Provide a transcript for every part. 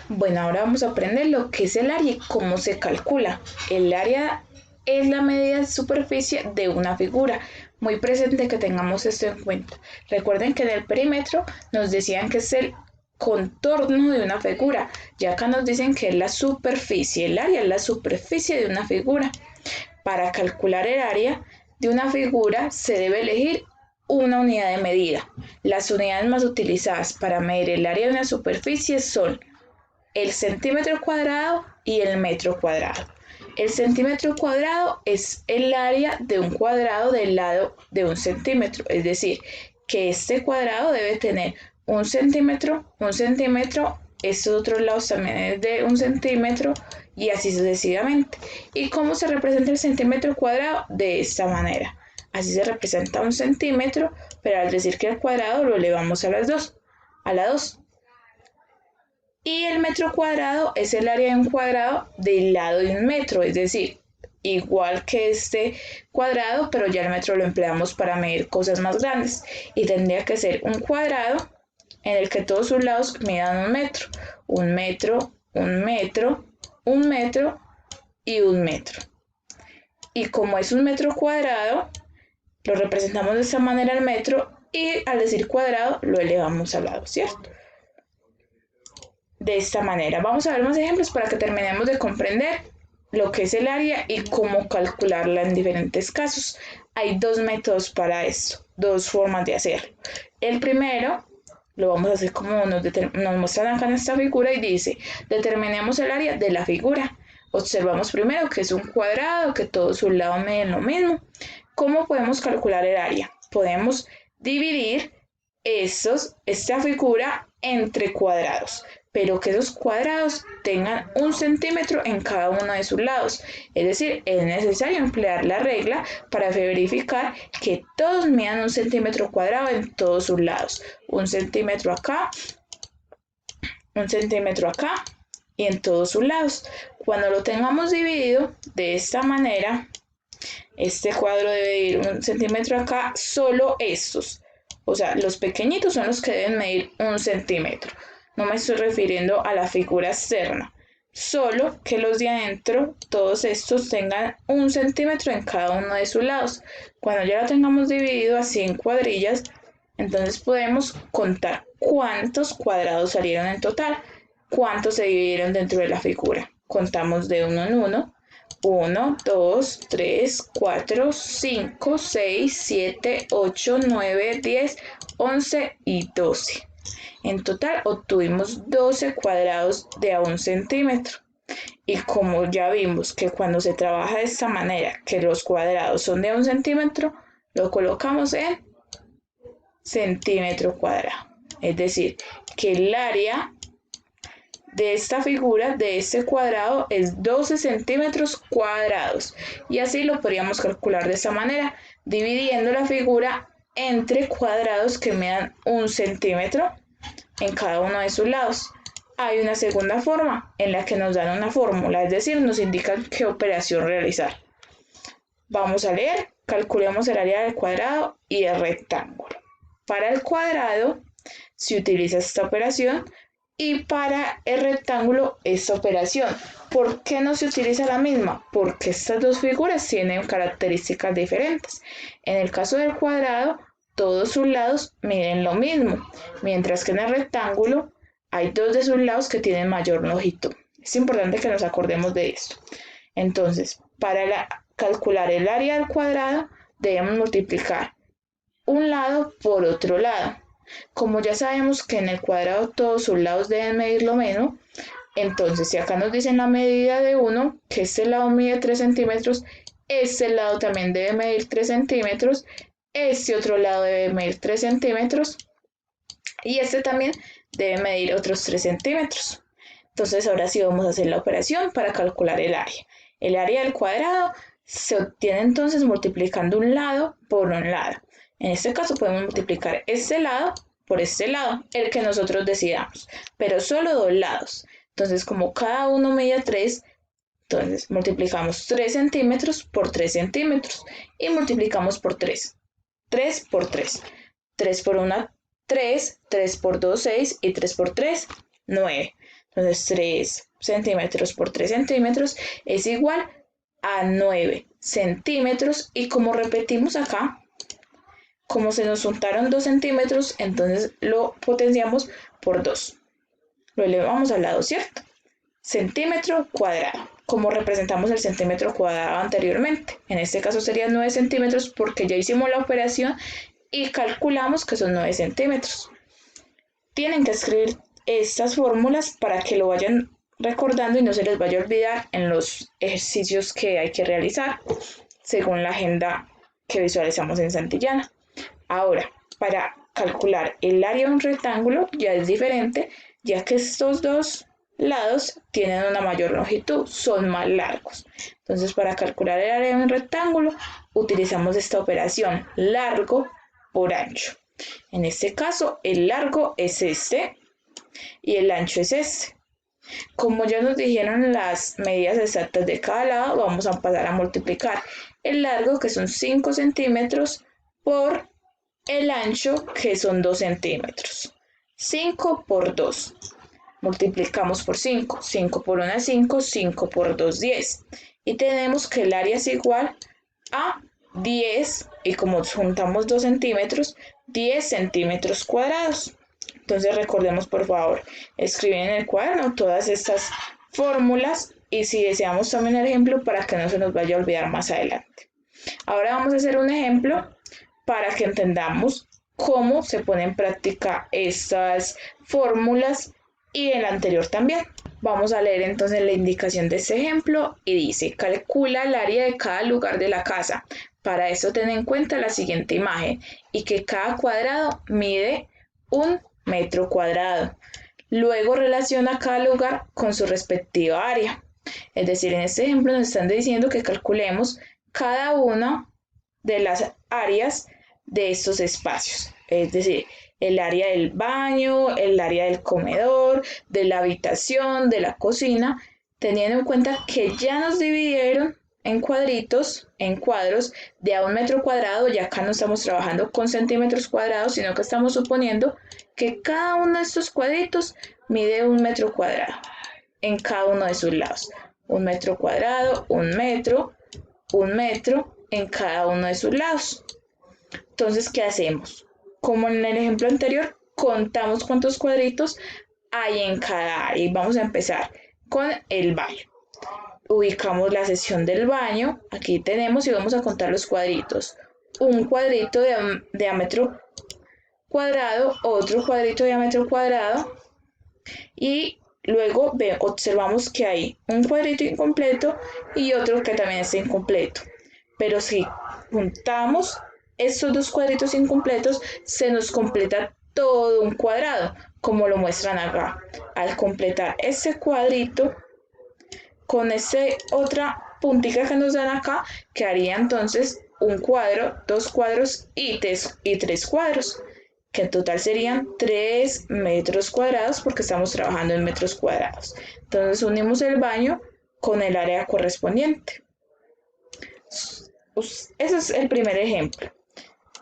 Bueno, ahora vamos a aprender lo que es el área y cómo se calcula. El área es la medida de superficie de una figura. Muy presente que tengamos esto en cuenta. Recuerden que en el perímetro nos decían que es el contorno de una figura. Ya acá nos dicen que es la superficie. El área es la superficie de una figura. Para calcular el área de una figura se debe elegir una unidad de medida. Las unidades más utilizadas para medir el área de una superficie son el centímetro cuadrado y el metro cuadrado. El centímetro cuadrado es el área de un cuadrado del lado de un centímetro, es decir, que este cuadrado debe tener un centímetro, estos otros lados también es de un centímetro y así sucesivamente. ¿Y cómo se representa el centímetro cuadrado? De esta manera. Así se representa un centímetro, pero al decir que el cuadrado lo elevamos a la 2. Y el metro cuadrado es el área de un cuadrado del lado de un metro, es decir, igual que este cuadrado, pero ya el metro lo empleamos para medir cosas más grandes. Y tendría que ser un cuadrado en el que todos sus lados midan un metro, un metro, un metro, un metro y un metro. Y como es un metro cuadrado, lo representamos de esta manera el metro y al decir cuadrado lo elevamos al lado, ¿cierto? De esta manera. Vamos a ver más ejemplos para que terminemos de comprender lo que es el área y cómo calcularla en diferentes casos. Hay dos métodos para esto, dos formas de hacerlo. El primero lo vamos a hacer como nos muestran acá en esta figura y dice, determinemos el área de la figura. Observamos primero que es un cuadrado, que todos sus lados miden lo mismo. ¿Cómo podemos calcular el área? Podemos dividir esta figura entre cuadrados, pero que esos cuadrados tengan un centímetro en cada uno de sus lados. Es decir, es necesario emplear la regla para verificar que todos midan un centímetro cuadrado en todos sus lados. Un centímetro acá y en todos sus lados. Cuando lo tengamos dividido de esta manera, este cuadro debe medir un centímetro acá, solo estos. O sea, los pequeñitos son los que deben medir un centímetro. No me estoy refiriendo a la figura externa. Solo que los de adentro, todos estos tengan un centímetro en cada uno de sus lados. Cuando ya lo tengamos dividido así en cuadrillas, entonces podemos contar cuántos cuadrados salieron en total, cuántos se dividieron dentro de la figura. Contamos de uno en uno. 1, 2, 3, 4, 5, 6, 7, 8, 9, 10, 11 y 12. En total obtuvimos 12 cuadrados de a un centímetro. Y como ya vimos que cuando se trabaja de esta manera, que los cuadrados son de un centímetro, lo colocamos en centímetro cuadrado. Es decir, que el área de esta figura, de este cuadrado, es 12 centímetros cuadrados. Y así lo podríamos calcular de esta manera, dividiendo la figura entre cuadrados que midan un centímetro en cada uno de sus lados. Hay una segunda forma en la que nos dan una fórmula, es decir, nos indican qué operación realizar. Vamos a leer, calculemos el área del cuadrado y el rectángulo. Para el cuadrado se utiliza esta operación y para el rectángulo esta operación. ¿Por qué no se utiliza la misma? Porque estas dos figuras tienen características diferentes. En el caso del cuadrado, todos sus lados miden lo mismo, mientras que en el rectángulo hay dos de sus lados que tienen mayor longitud. Es importante que nos acordemos de esto. Entonces, para calcular el área del cuadrado, debemos multiplicar un lado por otro lado. Como ya sabemos que en el cuadrado todos sus lados deben medir lo mismo, entonces si acá nos dicen la medida de 1, que este lado mide 3 centímetros, este lado también debe medir 3 centímetros, este otro lado debe medir 3 centímetros y este también debe medir otros 3 centímetros. Entonces ahora sí vamos a hacer la operación para calcular el área. El área del cuadrado se obtiene entonces multiplicando un lado por un lado. En este caso podemos multiplicar este lado por este lado, el que nosotros decidamos, pero solo dos lados. Entonces, como cada uno mide 3, entonces multiplicamos 3 centímetros por 3 centímetros y multiplicamos por 3. 3 por 3. 3 por 1, 3, 3 por 2, 6 y 3 por 3, 9. Entonces 3 centímetros por 3 centímetros es igual a 9 centímetros. Y como repetimos acá, como se nos juntaron 2 centímetros, entonces lo potenciamos por 2. Lo elevamos al lado, ¿cierto? Centímetro cuadrado, como representamos el centímetro cuadrado anteriormente. En este caso serían 9 centímetros porque ya hicimos la operación y calculamos que son 9 centímetros. Tienen que escribir estas fórmulas para que lo vayan recordando y no se les vaya a olvidar en los ejercicios que hay que realizar según la agenda que visualizamos en Santillana. Ahora, para calcular el área de un rectángulo ya es diferente, ya que estos dos lados tienen una mayor longitud, son más largos. Entonces, para calcular el área de un rectángulo, utilizamos esta operación, largo por ancho. En este caso, el largo es este y el ancho es este. Como ya nos dijeron las medidas exactas de cada lado, vamos a pasar a multiplicar el largo, que son 5 centímetros, por el ancho, que son 2 centímetros. 5 por 2. Multiplicamos por 5. 5 por 1 es 5, 5 por 2, 10. Y tenemos que el área es igual a 10, y como juntamos 2 centímetros, 10 centímetros cuadrados. Entonces recordemos, por favor, escribir en el cuaderno todas estas fórmulas y si deseamos también el ejemplo para que no se nos vaya a olvidar más adelante. Ahora vamos a hacer un ejemplo para que entendamos cómo se pone en práctica estas fórmulas y el anterior también. Vamos a leer entonces la indicación de este ejemplo y dice: calcula el área de cada lugar de la casa. Para esto ten en cuenta la siguiente imagen y que cada cuadrado mide 1 metro cuadrado. Luego relaciona cada lugar con su respectiva área. Es decir, en este ejemplo nos están diciendo que calculemos cada una de las áreas de estos espacios. Es decir, el área del baño, el área del comedor, de la habitación, de la cocina, teniendo en cuenta que ya nos dividieron en cuadritos, en cuadros de a 1 metro cuadrado. Ya acá no estamos trabajando con centímetros cuadrados, sino que estamos suponiendo que cada uno de estos cuadritos mide 1 metro cuadrado en cada uno de sus lados. 1 metro cuadrado, 1 metro en cada uno de sus lados. Entonces, ¿qué hacemos? Como en el ejemplo anterior, contamos cuántos cuadritos hay en cada área y vamos a empezar con el baño. Ubicamos la sección del baño, aquí tenemos y vamos a contar los cuadritos. Un cuadrito de diámetro cuadrado, otro cuadrito de diámetro cuadrado y luego observamos que hay un cuadrito incompleto y otro que también está incompleto. Pero si juntamos estos dos cuadritos incompletos, se nos completa todo un cuadrado, como lo muestran acá. Al completar este cuadrito con otra puntica que nos dan acá, quedaría entonces un cuadro, 2 cuadros y 3 cuadros, que en total serían 3 metros cuadrados porque estamos trabajando en metros cuadrados. Entonces unimos el baño con el área correspondiente. Ese es el primer ejemplo,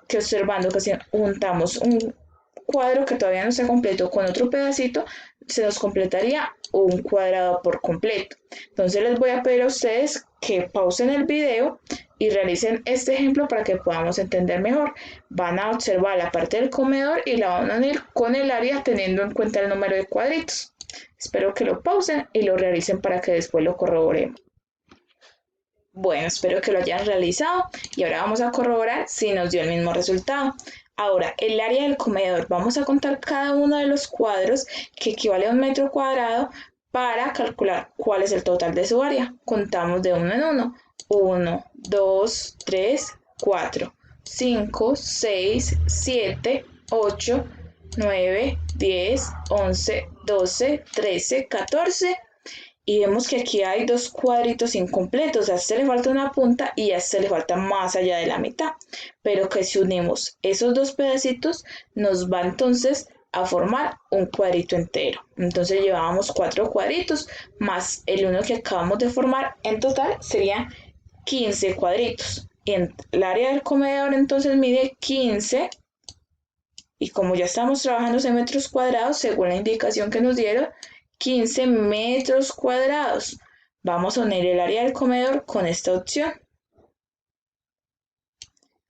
que observando que si juntamos un cuadro que todavía no está completo con otro pedacito, se nos completaría un cuadrado por completo. Entonces les voy a pedir a ustedes que pausen el video y realicen este ejemplo para que podamos entender mejor. Van a observar la parte del comedor y la van a unir con el área teniendo en cuenta el número de cuadritos. Espero que lo pausen y lo realicen para que después lo corroboremos. Bueno, espero que lo hayan realizado y ahora vamos a corroborar si nos dio el mismo resultado. Ahora, el área del comedor, vamos a contar cada uno de los cuadros que equivale a 1 metro cuadrado para calcular cuál es el total de su área. Contamos de uno en uno. 1, 2, 3, 4, 5, 6, 7, 8, 9, 10, 11, 12, 13, 14. Y vemos que aquí hay 2 cuadritos incompletos, a este le falta una punta y a este le falta más allá de la mitad, pero que si unimos esos 2 pedacitos nos va entonces a formar un cuadrito entero. Entonces llevábamos 4 cuadritos más el uno que acabamos de formar, en total serían 15 cuadritos. Y en el área del comedor entonces mide 15, y como ya estamos trabajando en metros cuadrados, según la indicación que nos dieron, 15 metros cuadrados. Vamos a unir el área del comedor con esta opción.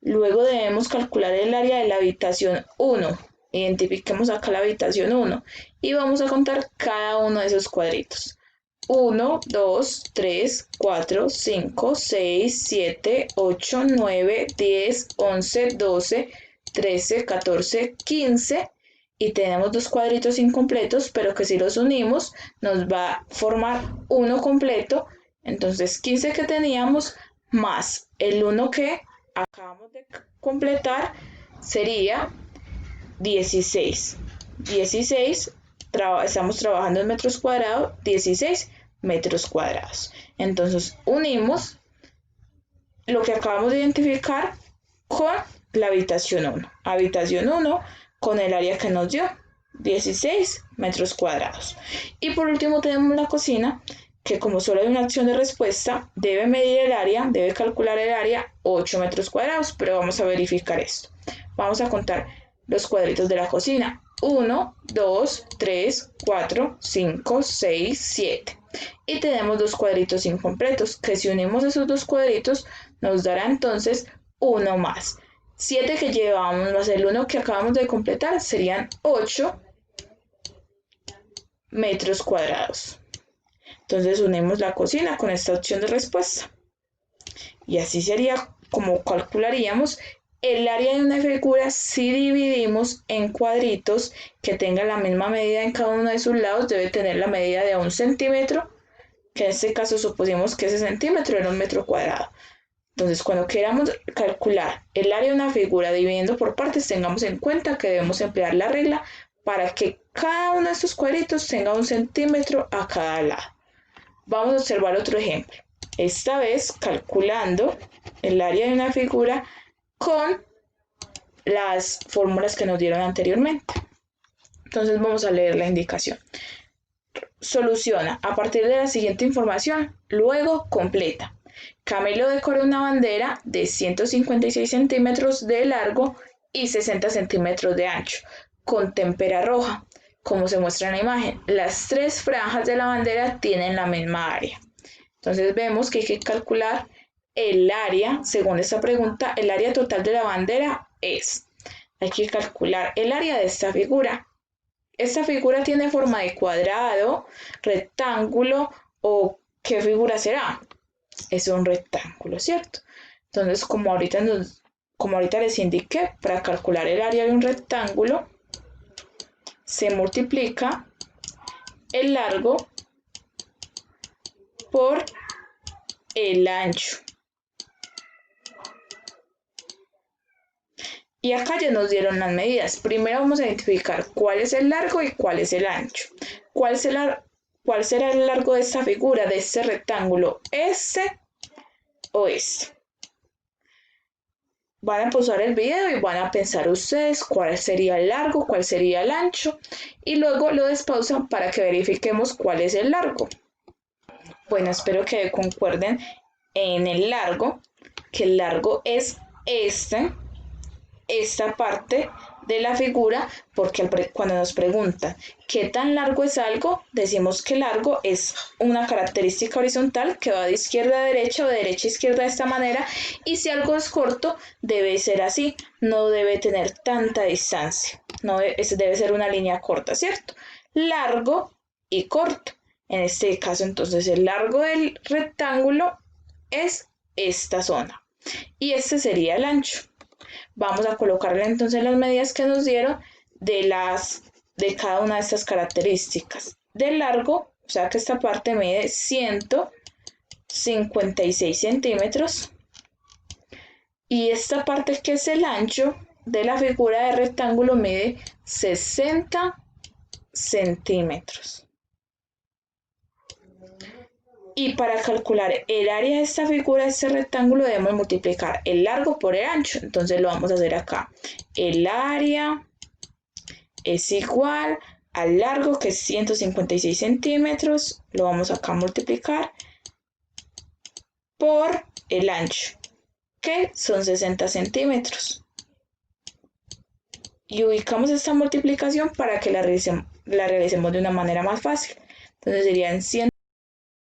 Luego debemos calcular el área de la habitación 1. Identifiquemos acá la habitación 1 y vamos a contar cada uno de esos cuadritos. 1, 2, 3, 4, 5, 6, 7, 8, 9, 10, 11, 12, 13, 14, 15 y tenemos dos cuadritos incompletos, pero que si los unimos nos va a formar uno completo. Entonces 15 que teníamos más el 1 que acabamos de completar sería 16. 16, estamos trabajando en metros cuadrados, 16 metros cuadrados. Entonces unimos lo que acabamos de identificar con la habitación 1. Habitación 1 con el área que nos dio, 16 metros cuadrados. Y por último tenemos la cocina, que como solo hay una acción de respuesta, debe medir el área, debe calcular el área 8 metros cuadrados, pero vamos a verificar esto. Vamos a contar los cuadritos de la cocina. 1, 2, 3, 4, 5, 6, 7. Y tenemos dos cuadritos incompletos, que si unimos esos dos cuadritos nos dará entonces uno más. 7 que llevamos más el 1 que acabamos de completar serían 8 metros cuadrados. Entonces unimos la cocina con esta opción de respuesta. Y así sería como calcularíamos el área de una figura si dividimos en cuadritos que tengan la misma medida en cada uno de sus lados. Debe tener la medida de 1 centímetro, que en este caso supusimos que ese centímetro era 1 metro cuadrado. Entonces, cuando queramos calcular el área de una figura dividiendo por partes, tengamos en cuenta que debemos emplear la regla para que cada uno de estos cuadritos tenga 1 centímetro a cada lado. Vamos a observar otro ejemplo. Esta vez calculando el área de una figura con las fórmulas que nos dieron anteriormente. Entonces vamos a leer la indicación. Soluciona a partir de la siguiente información, luego completa. Camilo decora una bandera de 156 centímetros de largo y 60 centímetros de ancho, con témpera roja. Como se muestra en la imagen, las tres franjas de la bandera tienen la misma área. Entonces vemos que hay que calcular el área, según esta pregunta, el área total de la bandera es. Hay que calcular el área de esta figura. Esta figura tiene forma de cuadrado, rectángulo o ¿qué figura será? Es un rectángulo, ¿cierto? Entonces, como ahorita les indiqué, para calcular el área de un rectángulo, se multiplica el largo por el ancho. Y acá ya nos dieron las medidas. Primero vamos a identificar cuál es el largo y cuál es el ancho. ¿Cuál será el largo de esta figura, de este rectángulo? ¿Este o este? Van a pausar el video y van a pensar ustedes cuál sería el largo, cuál sería el ancho. Y luego lo despausan para que verifiquemos cuál es el largo. Bueno, espero que concuerden en el largo, que el largo es esta parte de la figura, porque cuando nos preguntan qué tan largo es algo, decimos que largo es una característica horizontal que va de izquierda a derecha o de derecha a izquierda de esta manera, y si algo es corto, debe ser así, no debe tener tanta distancia, debe ser una línea corta, ¿cierto? Largo y corto. En este caso, entonces, el largo del rectángulo es esta zona y este sería el ancho. Vamos a colocarle entonces las medidas que nos dieron de cada una de estas características. Del largo, o sea que esta parte mide 156 centímetros y esta parte que es el ancho de la figura de rectángulo mide 60 centímetros. Y para calcular el área de esta figura, de este rectángulo, debemos multiplicar el largo por el ancho. Entonces lo vamos a hacer acá. El área es igual al largo, que es 156 centímetros. Lo vamos acá a multiplicar por el ancho, que son 60 centímetros. Y ubicamos esta multiplicación para que la realicemos de una manera más fácil. Entonces serían 100